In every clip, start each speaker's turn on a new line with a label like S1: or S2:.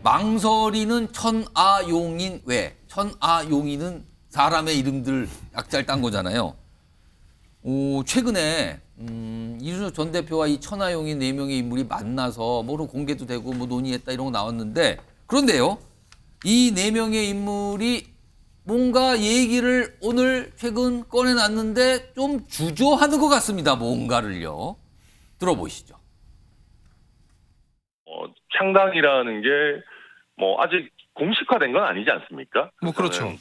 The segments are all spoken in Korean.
S1: 망설이는 천아용인 외. 천아용인은 사람의 이름들 약자를 딴 거잖아요. 최근에 이준석 전 대표와 이 천하용인 4명의 인물이 만나서 뭐로 공개도 되고 뭐 논의했다 이런 거 나왔는데, 그런데요, 이 4명의 인물이 뭔가 얘기를 오늘 최근 꺼내놨는데 좀 주저하는 것 같습니다. 뭔가를요. 들어보시죠.
S2: 창당이라는 게 뭐 아직 공식화된 건 아니지 않습니까?
S3: 뭐 그렇죠.
S2: 네,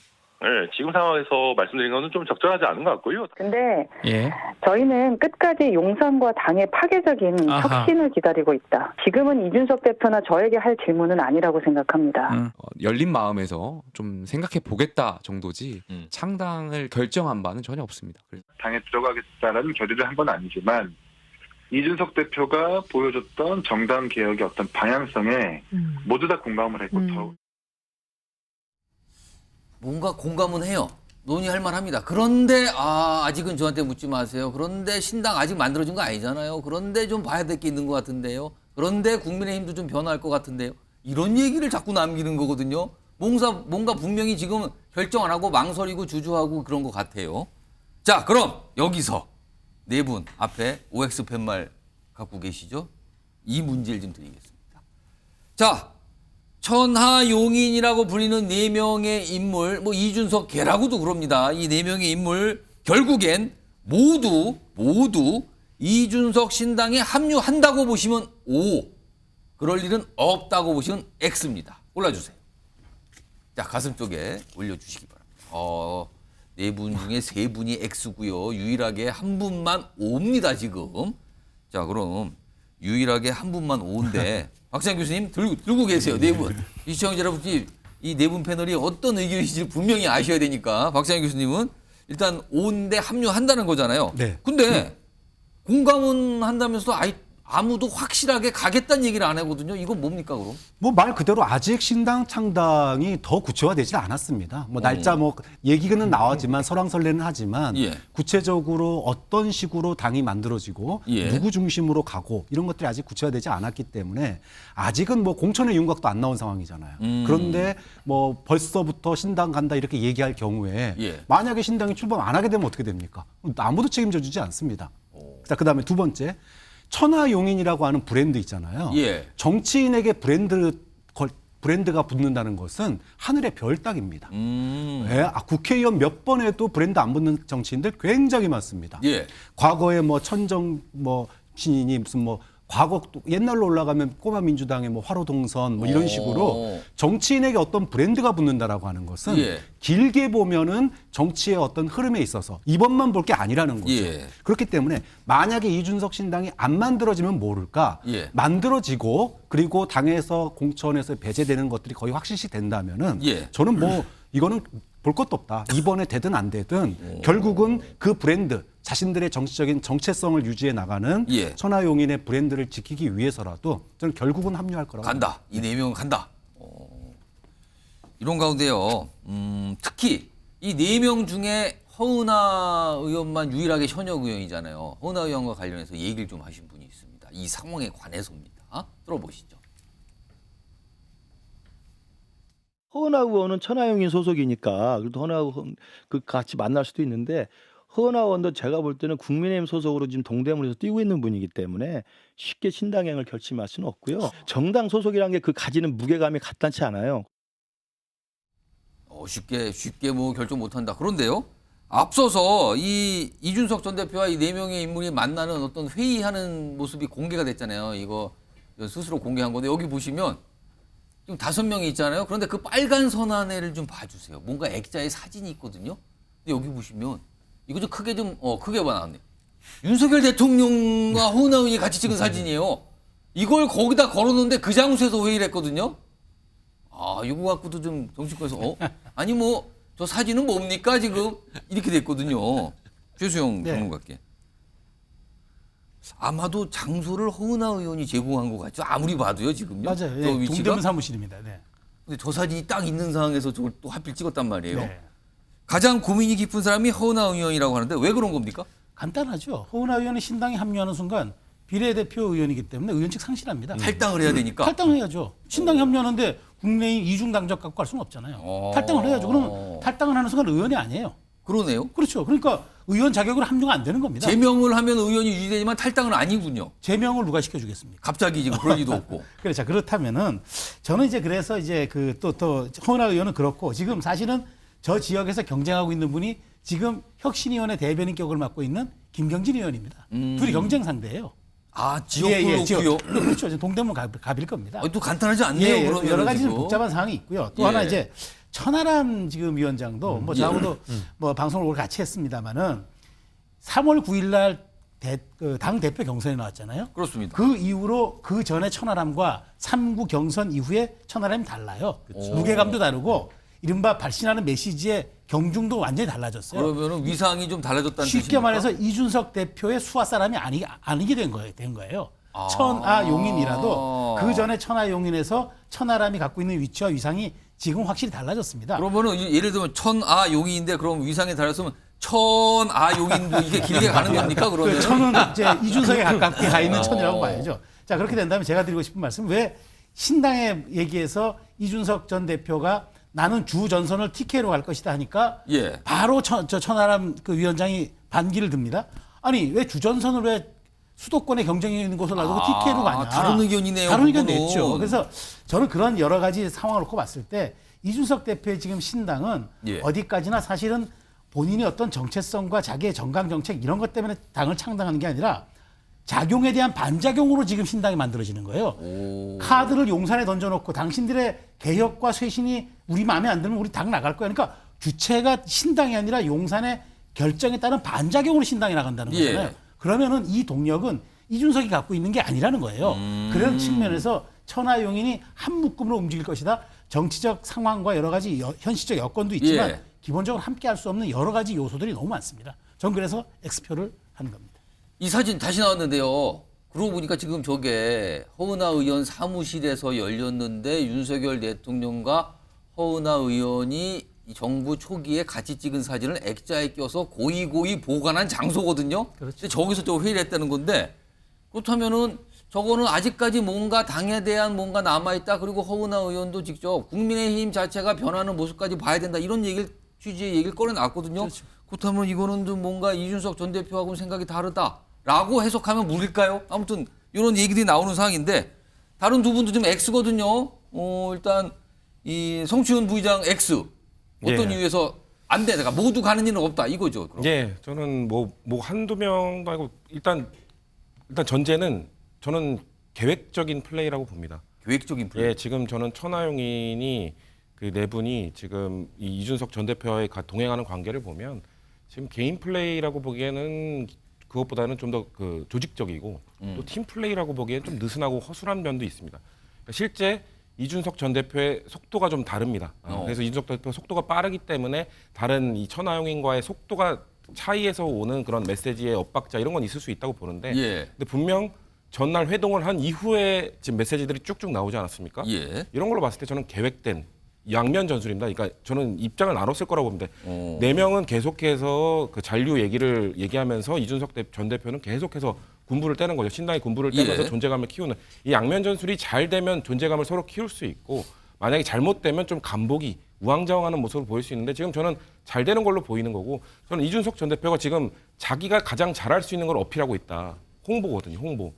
S2: 지금 상황에서 말씀드린 거는 좀 적절하지 않은 것 같고요.
S4: 근데
S3: 예.
S4: 저희는 끝까지 용산과 당의 파괴적인
S3: 아하.
S4: 혁신을 기다리고 있다. 지금은 이준석 대표나 저에게 할 질문은 아니라고 생각합니다.
S5: 열린 마음에서 좀 생각해 보겠다 정도지 창당을 결정한 바는 전혀 없습니다.
S6: 당에 들어가겠다는 결의를 한 건 아니지만 이준석 대표가 보여줬던 정당 개혁의 어떤 방향성에 모두 다 공감을 했고 더욱
S1: 뭔가 공감은 해요. 논의할 만합니다. 그런데 아직은 저한테 묻지 마세요. 그런데 신당 아직 만들어진 거 아니잖아요. 그런데 좀 봐야 될 게 있는 것 같은데요. 그런데 국민의힘도 좀 변화할 것 같은데요. 이런 얘기를 자꾸 남기는 거거든요. 뭔가 분명히 지금 결정 안 하고 망설이고 주저하고 그런 것 같아요. 자, 그럼 여기서 네 분 앞에 OX 팻말 갖고 계시죠? 이 문제를 좀 드리겠습니다. 자, 천하용인이라고 불리는 4명의 인물, 뭐 이준석 개라고도 그럽니다. 이 4명의 인물 결국엔 모두 이준석 신당에 합류한다고 보시면 O, 그럴 일은 없다고 보시면 X입니다. 골라주세요. 자, 가슴 쪽에 올려주시기 바랍니다. 4분 중에 3분이 X고요. 유일하게 한 분만 O입니다, 지금. 자, 그럼 유일하게 한 분만 O인데 박찬영 교수님 들고 계세요. 4분. 이 시청자 여러분이 이 4분 패널이 어떤 의견인지 분명히 아셔야 되니까 박찬영 교수님은 일단 O인데 합류한다는 거잖아요.
S7: 네.
S1: 근데 공감은 한다면서도 아무도 확실하게 가겠다는 얘기를 안 하거든요. 이건 뭡니까, 그럼?
S7: 뭐 말 그대로 아직 신당 창당이 더 구체화되지 않았습니다. 뭐 날짜 뭐 얘기는 나왔지만 설왕설래는 하지만
S1: 예.
S7: 구체적으로 어떤 식으로 당이 만들어지고
S1: 예.
S7: 누구 중심으로 가고 이런 것들이 아직 구체화되지 않았기 때문에 아직은 뭐 공천의 윤곽도 안 나온 상황이잖아요. 그런데 뭐 벌써부터 신당 간다 이렇게 얘기할 경우에
S1: 예.
S7: 만약에 신당이 출범 안 하게 되면 어떻게 됩니까? 아무도 책임져 주지 않습니다. 자, 그다음에 두 번째. 천하용인이라고 하는 브랜드 있잖아요.
S1: 예.
S7: 정치인에게 브랜드가 붙는다는 것은 하늘의 별 따기입니다. 예, 국회의원 몇 번 해도 브랜드 안 붙는 정치인들 굉장히 많습니다.
S1: 예.
S7: 과거에 뭐 천정 신인이 무슨 뭐 과거 옛날로 올라가면 꼬마 민주당의 뭐 화로동선 뭐 이런 식으로 정치인에게 어떤 브랜드가 붙는다라고 하는 것은
S1: 예.
S7: 길게 보면은 정치의 어떤 흐름에 있어서 이번만 볼 게 아니라는 거죠.
S1: 예.
S7: 그렇기 때문에 만약에 이준석 신당이 안 만들어지면 모를까
S1: 예.
S7: 만들어지고 그리고 당에서 공천에서 배제되는 것들이 거의 확실시 된다면은
S1: 예.
S7: 저는 뭐 이거는 볼 것도 없다. 이번에 되든 안 되든 결국은 그 브랜드 자신들의 정치적인 정체성을 유지해 나가는
S1: 예.
S7: 천하용인의 브랜드를 지키기 위해서라도 저는 결국은 합류할 거라고
S1: 간다. 이 4명은 간다. 이런 가운데요. 특히 이 4명 중에 허은하 의원만 유일하게 현역 의원이잖아요. 허은하 의원과 관련해서 얘기를 좀 하신 분이 있습니다. 이 상황에 관해서입니다. 들어보시죠.
S8: 허은하 의원은 천하용인 소속이니까 그래도 허은하 의원 같이 만날 수도 있는데 허은하 의원도 제가 볼 때는 국민의힘 소속으로 지금 동대문에서 뛰고 있는 분이기 때문에 쉽게 신당행을 결심할 수는 없고요. 정당 소속이라는 게 그 가지는 무게감이 간단치 않아요.
S1: 쉽게 뭐 결정 못한다. 그런데요. 앞서서 이 이준석 전 대표와 이 4명의 인물이 만나는 어떤 회의하는 모습이 공개가 됐잖아요. 이거 스스로 공개한 건데 여기 보시면 지금 5명이 있잖아요. 그런데 그 빨간 선안에를 좀 봐주세요. 뭔가 액자의 사진이 있거든요. 근데 여기 보시면 이거 좀 크게 나왔네요. 윤석열 대통령과 허은하 의원이 같이 찍은 사진이에요. 이걸 거기다 걸어놓는데 그 장소에서 회의를 했거든요. 이거 갖고도 좀 정치권에서 아니 뭐 저 사진은 뭡니까 지금 이렇게 됐거든요. 최수영 평론가께. 아마도 장소를 허은하 의원이 제공한 것 같죠. 아무리 봐도요 지금요.
S9: 맞아요. 예,
S1: 위치가?
S9: 동대문 사무실입니다. 네.
S1: 근데 저 사진이 딱 있는 상황에서 저걸 또 하필 찍었단 말이에요.
S9: 네.
S1: 가장 고민이 깊은 사람이 허은하 의원이라고 하는데 왜 그런 겁니까?
S9: 간단하죠. 허은하 의원이 신당에 합류하는 순간
S3: 비례대표 의원이기 때문에 의원직 상실합니다.
S1: 탈당을 해야 되니까.
S3: 탈당해야죠. 신당 협력하는데 국내인 이중 당적 갖고 갈 수는 없잖아요. 탈당을 해야죠. 그럼 탈당을 하는 순간 의원이 아니에요.
S1: 그러네요.
S3: 그렇죠. 그러니까 의원 자격으로 합류가 안 되는 겁니다.
S1: 제명을 하면 의원이 유지되지만 탈당은 아니군요.
S3: 제명을 누가 시켜주겠습니까?
S1: 갑자기 지금 그럴 리도 없고.
S3: 그래, 자, 그렇다면은 저는 이제 그래서 이제 또 허은하 의원은 그렇고 지금 사실은 저 지역에서 경쟁하고 있는 분이 지금 혁신위원회 대변인격을 맡고 있는 김경진 의원입니다. 둘이 경쟁 상대예요.
S1: 아, 지역구로
S3: 지역. 그렇죠. 이제 동대문 갑일 겁니다.
S1: 또 간단하지 않네요. 그러면
S3: 여러 가지
S1: 지금.
S3: 복잡한 상황이 있고요. 또
S1: 예.
S3: 하나 이제 천하람 지금 위원장도 뭐 저하고도 뭐 방송을 오늘 같이 했습니다마는 3월 9일 날 당 대표 경선에 나왔잖아요.
S1: 그렇습니다.
S3: 그 이후로 그 전에 천하람과 3구 경선 이후에 천하람이 달라요. 무게감도 다르고 이른바 발신하는 메시지의 경중도 완전히 달라졌어요.
S1: 그러면은 위상이 좀 달라졌다는
S3: 쉽게
S1: 뜻입니까?
S3: 말해서 이준석 대표의 수하 사람이 아니게 된 거예요. 천하용인이라도 그 전에 천하용인에서 천하람이 갖고 있는 위치와 위상이 지금 확실히 달라졌습니다.
S1: 그러면은 예를 들면 천아용인인데 그럼 위상이 달랐으면 천아용인도 이게 길게 가는 겁니까? 그러면
S3: 그 천은 이제 이준석에 가깝게 가 있는 천이라고 봐야죠. 자, 그렇게 된다면 제가 드리고 싶은 말씀, 왜 신당에 얘기해서 이준석 전 대표가 나는 주 전선을 TK로 갈 것이다 하니까
S1: 예.
S3: 바로 천하람 그 위원장이 반기를 듭니다. 아니, 왜 주전선을 왜 수도권에 경쟁이 있는 곳을 놔두고 TK로 가냐.
S1: 다른 의견이네요.
S3: 다른 의견
S1: 그거는.
S3: 냈죠. 그래서 저는 그런 여러 가지 상황을 놓고 봤을 때 이준석 대표의 지금 신당은
S1: 예.
S3: 어디까지나 사실은 본인이 어떤 정체성과 자기의 정강 정책 이런 것 때문에 당을 창당하는 게 아니라 작용에 대한 반작용으로 지금 신당이 만들어지는 거예요. 카드를 용산에 던져놓고 당신들의 개혁과 쇄신이 우리 마음에 안 들면 우리 당 나갈 거야. 그러니까 주체가 신당이 아니라 용산의 결정에 따른 반작용으로 신당이 나간다는 거잖아요.
S1: 예.
S3: 그러면은 이 동력은 이준석이 갖고 있는 게 아니라는 거예요. 그런 측면에서 천하용인이 한 묶음으로 움직일 것이다. 정치적 상황과 여러 가지 현실적 여건도 있지만
S1: 예.
S3: 기본적으로 함께 할 수 없는 여러 가지 요소들이 너무 많습니다. 전 그래서 X표를 하는 겁니다.
S1: 이 사진 다시 나왔는데요. 그러고 보니까 지금 저게 허은하 의원 사무실에서 열렸는데 윤석열 대통령과 허은하 의원이 이 정부 초기에 같이 찍은 사진을 액자에 껴서 고이고이 보관한 장소거든요.
S3: 그렇죠.
S1: 근데 저기서 저 회의를 했다는 건데 그렇다면은 저거는 아직까지 뭔가 당에 대한 뭔가 남아있다. 그리고 허은하 의원도 직접 국민의힘 자체가 변하는 모습까지 봐야 된다. 이런 취지의 얘기를 꺼내놨거든요.
S3: 그렇죠.
S1: 그렇다면 이거는 좀 뭔가 이준석 전 대표하고는 생각이 다르다라고 해석하면 무릴까요? 아무튼 이런 얘기들이 나오는 상황인데 다른 두 분도 좀 X거든요. 일단 이 성추현 부의장 X 어떤
S9: 예.
S1: 이유에서 안 돼. 내가 모두 가는 일은 없다. 이거죠. 그럼.
S9: 예, 저는 뭐 한두 명도 아니고 일단 전제는 저는 계획적인 플레이라고 봅니다.
S1: 계획적인 플레이.
S9: 예, 지금 저는 천하용인이 그 네 분이 지금 이 이준석 전 대표와의 동행하는 관계를 보면 지금 개인 플레이라고 보기에는 그것보다는 좀 더 그 조직적이고 또 팀 플레이라고 보기에는 좀 느슨하고 허술한 면도 있습니다. 그러니까 실제 이준석 전 대표의 속도가 좀 다릅니다. 그래서 이준석 대표 속도가 빠르기 때문에 다른 이 천하용인과의 속도가 차이에서 오는 그런 메시지의 엇박자 이런 건 있을 수 있다고 보는데
S1: 예.
S9: 근데 분명 전날 회동을 한 이후에 지금 메시지들이 쭉쭉 나오지 않았습니까?
S1: 예.
S9: 이런 걸로 봤을 때 저는 계획된 양면 전술입니다. 그러니까 저는 입장을 나눴을 거라고 봅니다. 네 명은 계속해서 그 잔류 얘기를 얘기하면서 이준석 전 대표는 계속해서 군부를 떼는 거죠. 신당이 군부를 떼면서
S1: 예.
S9: 존재감을 키우는 이 양면 전술이 잘 되면 존재감을 서로 키울 수 있고 만약에 잘못되면 좀 간보기 우왕좌왕하는 모습을 보일 수 있는데 지금 저는 잘 되는 걸로 보이는 거고 저는 이준석 전 대표가 지금 자기가 가장 잘할 수 있는 걸 어필하고 있다. 홍보거든요. 홍보.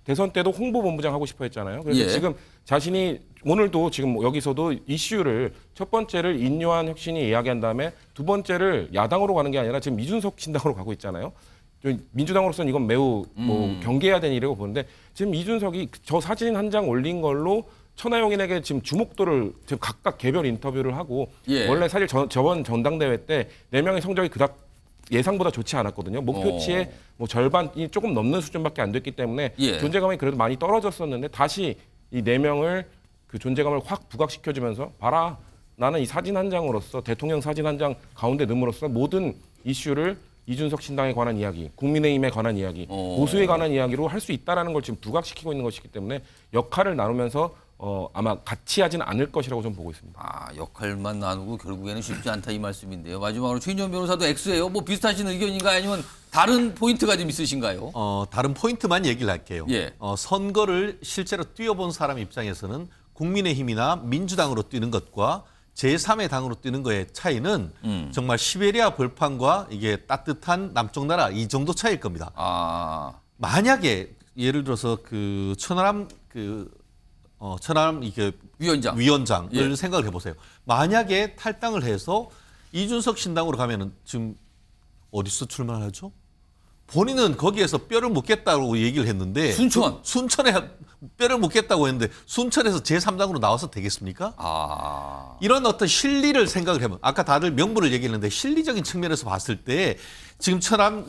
S9: 대선 때도 홍보본부장 하고 싶어 했잖아요. 그래서
S1: 예.
S9: 지금 자신이 오늘도 지금 여기서도 이슈를 첫 번째를 인요한 혁신이 이야기한 다음에 두 번째를 야당으로 가는 게 아니라 지금 이준석 신당으로 가고 있잖아요. 민주당으로서는 이건 매우 뭐 경계해야 되는 일이라고 보는데 지금 이준석이 저 사진 한 장 올린 걸로 천하용인에게 지금 주목도를 지금 각각 개별 인터뷰를 하고
S1: 예.
S9: 원래 사실 저번 전당대회 때 4명의 성적이 그닥 예상보다 좋지 않았거든요. 목표치의 뭐 절반이 조금 넘는 수준밖에 안 됐기 때문에
S1: 예.
S9: 존재감이 그래도 많이 떨어졌었는데 다시 이 4명을 그 존재감을 확 부각시켜주면서 봐라. 나는 이 사진 한 장으로서 대통령 사진 한 장 가운데 넣음으로써 모든 이슈를 이준석 신당에 관한 이야기, 국민의힘에 관한 이야기, 보수에 관한 이야기로 할 수 있다라는 걸 지금 부각시키고 있는 것이기 때문에 역할을 나누면서 아마 같이 하진 않을 것이라고 좀 보고 있습니다.
S1: 아, 역할만 나누고 결국에는 쉽지 않다 이 말씀인데요. 마지막으로 최인정 변호사도 X예요. 뭐 비슷하신 의견인가요? 아니면 다른 포인트가 좀 있으신가요?
S10: 다른 포인트만 얘기를 할게요.
S1: 예.
S10: 선거를 실제로 뛰어본 사람 입장에서는 국민의힘이나 민주당으로 뛰는 것과 제3의 당으로 뛰는 거의 차이는 정말 시베리아 벌판과 이게 따뜻한 남쪽 나라 이 정도 차이일 겁니다.
S1: 아,
S10: 만약에 예를 들어서 그 천하람 이게 위원장을
S1: 예.
S10: 생각을 해보세요. 만약에 탈당을 해서 이준석 신당으로 가면은 지금 어디서 출마하죠? 본인은 거기에서 뼈를 묻겠다고 얘기를 했는데 순천에 뼈를 묻겠다고 했는데 순천에서 제3당으로 나와서 되겠습니까?
S1: 아,
S10: 이런 어떤 실리를 생각을 해보면 아까 다들 명분을 얘기했는데 실리적인 측면에서 봤을 때 지금 천안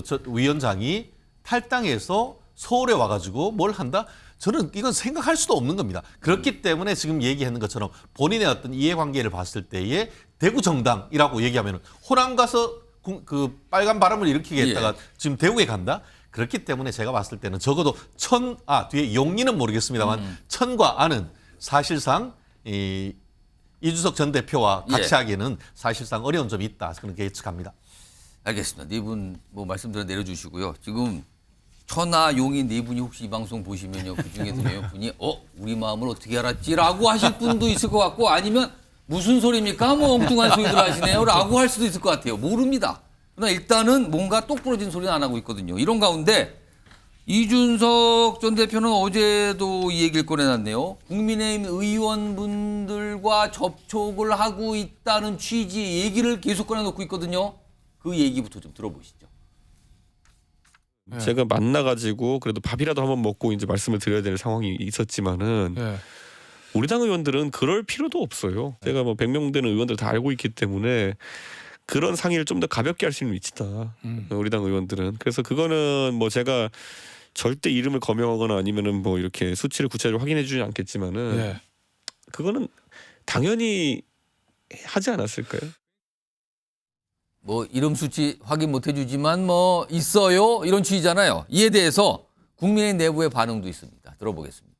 S10: 저 위원장이 탈당해서 서울에 와가지고 뭘 한다? 저는 이건 생각할 수도 없는 겁니다. 그렇기 때문에 지금 얘기하는 것처럼 본인의 어떤 이해관계를 봤을 때에 대구 정당이라고 얘기하면 호남 가서 그 빨간 바람을 일으키겠다가 지금 대구에 간다? 그렇기 때문에 제가 봤을 때는 적어도 뒤에 용리는 모르겠습니다만 천과 안은 사실상 이준석 전 대표와 같이 하기에는 사실상 어려운 점이 있다. 그렇게 예측합니다.
S1: 알겠습니다. 네 분 뭐 말씀드려 내려주시고요. 지금 천하 용인 네 분이 혹시 이 방송 보시면요. 그중에서 몇 분이 우리 마음을 어떻게 알았지라고 하실 분도 있을 것 같고 아니면 무슨 소리입니까? 뭐 엉뚱한 소리들 하시네요. 라고 할 수도 있을 것 같아요. 모릅니다. 그러나 일단은 뭔가 똑 부러진 소리는 안 하고 있거든요. 이런 가운데 이준석 전 대표는 어제도 이 얘기를 꺼내놨네요. 국민의힘 의원분들과 접촉을 하고 있다는 취지의 얘기를 계속 꺼내놓고 있거든요. 그 얘기부터 좀 들어보시죠.
S11: 제가 만나가지고 그래도 밥이라도 한번 먹고 이제 말씀을 드려야 될 상황이 있었지만은 우리 당 의원들은 그럴 필요도 없어요. 제가 뭐 100명 되는 의원들 다 알고 있기 때문에 그런 상의를 좀 더 가볍게 할 수 있는 위치다. 우리 당 의원들은. 그래서 그거는 뭐 제가 절대 이름을 거명하거나 아니면은 뭐 이렇게 수치를 구체적으로 확인해 주지 않겠지만은 그거는 당연히 하지 않았을까요?
S1: 뭐 이름 수치 확인 못 해주지만 뭐 있어요 이런 취지잖아요. 이에 대해서 국민의힘 내부의 반응도 있습니다. 들어보겠습니다.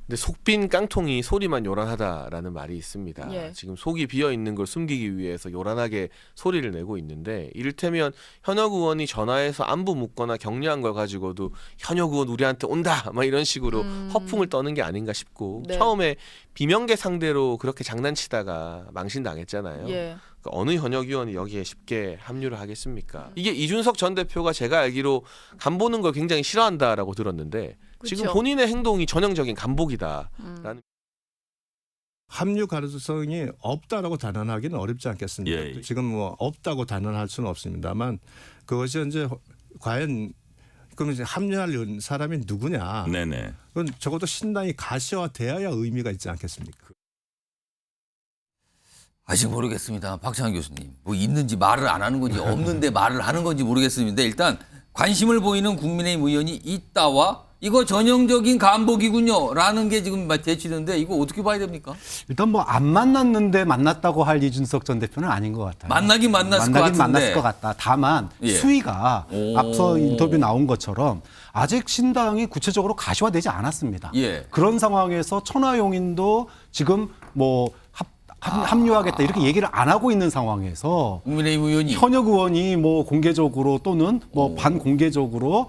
S12: 근데 속빈 깡통이 소리만 요란하다라는 말이 있습니다.
S13: 예.
S12: 지금 속이 비어 있는 걸 숨기기 위해서 요란하게 소리를 내고 있는데 이를테면 현역 의원이 전화해서 안부 묻거나 격려한 걸 가지고도 현역 의원 우리한테 온다 막 이런 식으로 허풍을 떠는 게 아닌가 싶고
S13: 네.
S12: 처음에 비명계 상대로 그렇게 장난치다가 망신당했잖아요.
S13: 예.
S12: 어느 현역 의원이 여기에 쉽게 합류를 하겠습니까? 이게 이준석 전 대표가 제가 알기로 간 보는 걸 굉장히 싫어한다라고 들었는데 지금
S13: 그쵸.
S12: 본인의 행동이 전형적인 간복이다라는.
S14: 합류 가능성이 없다라고 단언하기는 어렵지 않겠습니까? 지금 뭐 없다고 단언할 수는 없습니다만 그것이 이제 과연 그럼 이제 합류할 사람이 누구냐?
S15: 네네.
S14: 그건 적어도 신당이 가시화돼야 의미가 있지 않겠습니까?
S1: 아직 모르겠습니다. 박찬환 교수님. 뭐 있는지 말을 안 하는 건지 없는데 말을 하는 건지 모르겠습니다. 일단 관심을 보이는 국민의힘 의원이 있다와 이거 전형적인 간복이군요. 라는 게 지금 대치되는데 이거 어떻게 봐야 됩니까?
S7: 일단 뭐 안 만났는데 만났다고 할 이준석 전 대표는 아닌 것 같아요.
S1: 만나긴 만났을 것 같은데.
S7: 만났을 것 같다. 다만 수위가 앞서 인터뷰 나온 것처럼 아직 신당이 구체적으로 가시화되지 않았습니다. 그런 상황에서 천하용인도 지금 뭐 합류하겠다 이렇게 얘기를 안 하고 있는 상황에서
S1: 국민의힘 의원이
S7: 현역 의원이 뭐 공개적으로 또는 뭐 반공개적으로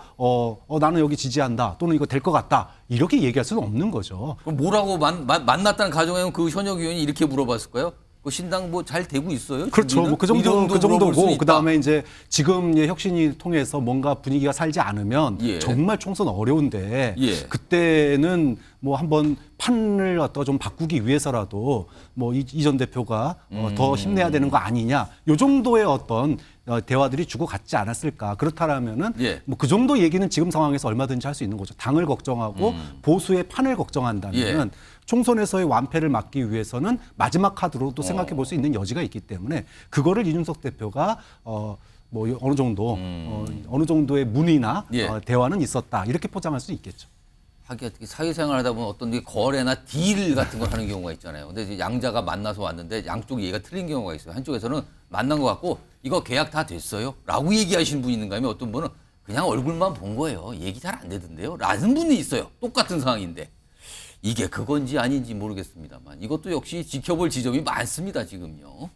S7: 나는 여기 지지한다 또는 이거 될 것 같다 이렇게 얘기할 수는 없는 거죠.
S1: 그럼 뭐라고 만났다는 가정에는 그 현역 의원이 이렇게 물어봤을까요? 그 신당 뭐 잘 되고 있어요?
S7: 그렇죠. 뭐 그 정도고 그다음에 이제 지금의 혁신이 통해서 뭔가 분위기가 살지 않으면 정말 총선 어려운데 그때는 뭐 한번 판을 갖다 좀 바꾸기 위해서라도 뭐 이 전 대표가 더 힘내야 되는 거 아니냐. 요 정도의 어떤 대화들이 주고받지 않았을까. 그렇다라면은 뭐 그 정도 얘기는 지금 상황에서 얼마든지 할 수 있는 거죠. 당을 걱정하고 보수의 판을 걱정한다면 총선에서의 완패를 막기 위해서는 마지막 카드로 또 생각해 볼 수 있는 여지가 있기 때문에 그거를 이준석 대표가 뭐 어느 정도의 문의나 대화는 있었다 이렇게 포장할 수 있겠죠.
S1: 하긴 사회생활 하다 보면 어떤 게 거래나 딜 같은 걸 하는 경우가 있잖아요. 근데 이제 양자가 만나서 왔는데 양쪽 얘기가 틀린 경우가 있어요. 한쪽에서는 만난 것 같고 이거 계약 다 됐어요? 라고 얘기하시는 분이 있는가 하면 어떤 분은 그냥 얼굴만 본 거예요. 얘기 잘 안 되던데요? 라는 분이 있어요. 똑같은 상황인데. 이게 그건지 아닌지 모르겠습니다만 이것도 역시 지켜볼 지점이 많습니다, 지금요.